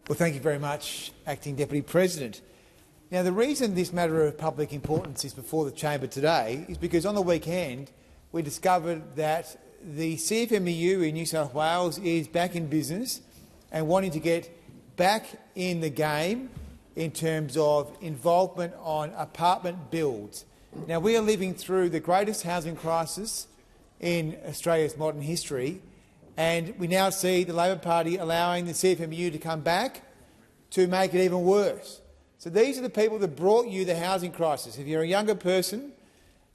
Well, thank you very much, Acting Deputy President. Now, the reason this matter of public importance is before the chamber today is because on the weekend we discovered that the CFMEU in New South Wales is back in business and wanting to get back in the game in terms of involvement on apartment builds. Now, we are living through the greatest housing crisis in Australia's modern history, and we now see the Labor Party allowing the CFMEU to come back to make it even worse. So these are the people that brought you the housing crisis. If you're a younger person,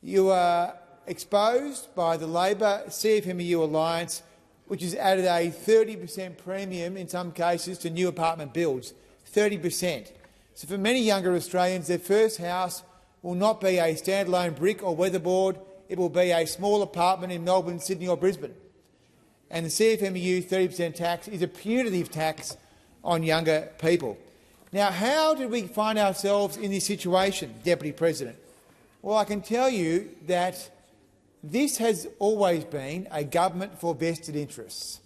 you are exposed by the Labor CFMEU alliance, which has added a 30% premium in some cases to new apartment builds. 30%. So for many younger Australians, their first house will not be a standalone brick or weatherboard. It will be a small apartment in Melbourne, Sydney or Brisbane. And the CFMEU 30% tax is a punitive tax on younger people. Now, how did we find ourselves in this situation, Deputy President? Well, I can tell you that this has always been a government for vested interests.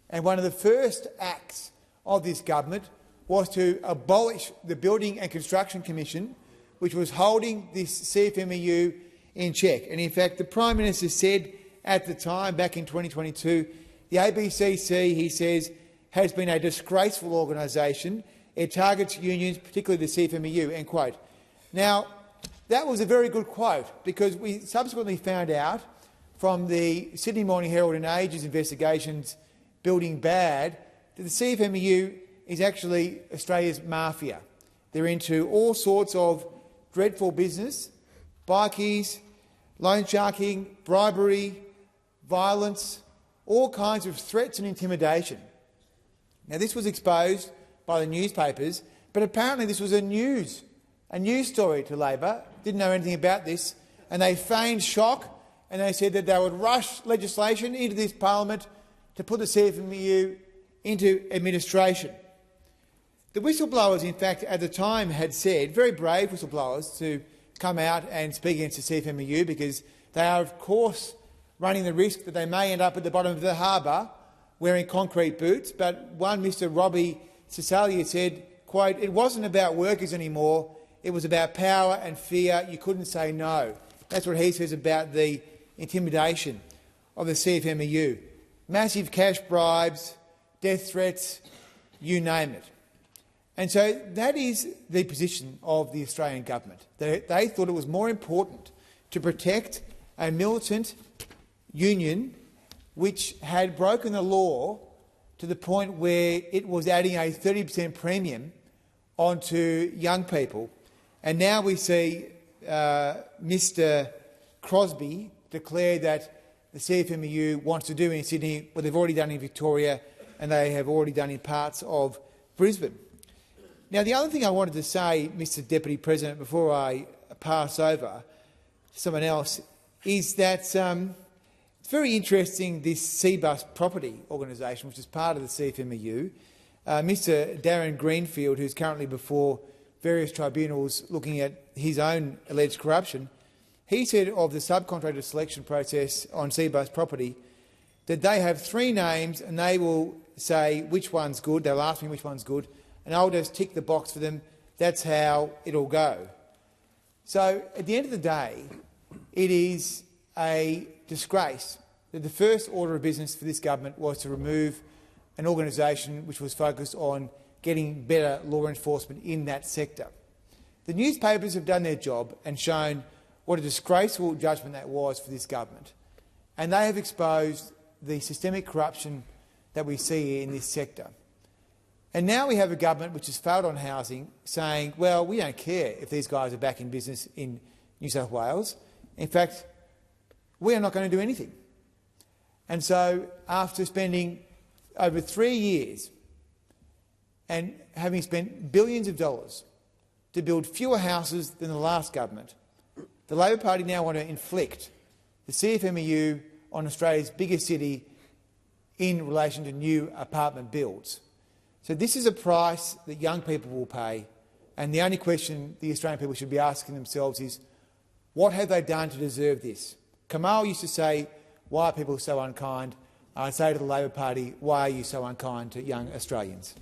And one of the first acts of this government was to abolish the Building and Construction Commission, which was holding this CFMEU in check. And in fact, the Prime Minister said at the time, back in 2022, the ABCC, he says, has been a disgraceful organisation. It targets unions, particularly the CFMEU, end quote. Now, that was a very good quote, because we subsequently found out from the Sydney Morning Herald and Age's investigations, Building Bad, that the CFMEU is actually Australia's mafia. They're into all sorts of dreadful business, bikies, loan sharking, bribery, violence, all kinds of threats and intimidation. Now, this was exposed by the newspapers, but apparently this was a news story to Labor. Didn't know anything about this, and they feigned shock, and they said that they would rush legislation into this parliament to put the CFMEU into administration. The whistleblowers, in fact, at the time had said, very brave whistleblowers, to come out and speak against the CFMEU because they are, of course, running the risk that they may end up at the bottom of the harbour wearing concrete boots. But one Mr Robbie Cisalia said, quote, "It wasn't about workers anymore, it was about power and fear. You couldn't say no." That's what he says about the intimidation of the CFMEU. Massive cash bribes, death threats, you name it. And so that is the position of the Australian government. They thought it was more important to protect a militant union which had broken the law to the point where it was adding a 30% premium onto young people. And now we see Mr Crosby declare that the CFMEU wants to do in Sydney what they've already done in Victoria and they have already done in parts of Brisbane. Now, the other thing I wanted to say, Mr Deputy President, before I pass over to someone else, is that it's very interesting, this Cbus property organisation, which is part of the CFMEU. Mr Darren Greenfield, who's currently before various tribunals looking at his own alleged corruption, he said of the subcontractor selection process on Cbus property that they have 3 names and they will say which one's good. They'll ask me which one's good, and I'll just tick the box for them. That's how it'll go. So at the end of the day, it is a disgrace that the first order of business for this government was to remove an organisation which was focused on getting better law enforcement in that sector. The newspapers have done their job and shown what a disgraceful judgment that was for this government, and they have exposed the systemic corruption that we see in this sector. And now we have a government which has failed on housing, saying, well, we don't care if these guys are back in business in New South Wales. In fact, we are not going to do anything. And so, after spending over 3 years and having spent billions of dollars to build fewer houses than the last government, the Labor Party now want to inflict the CFMEU on Australia's biggest city in relation to new apartment builds. So this is a price that young people will pay, and the only question the Australian people should be asking themselves is, what have they done to deserve this? Kamal used to say, why are people so unkind? I say to the Labor Party, why are you so unkind to young Australians?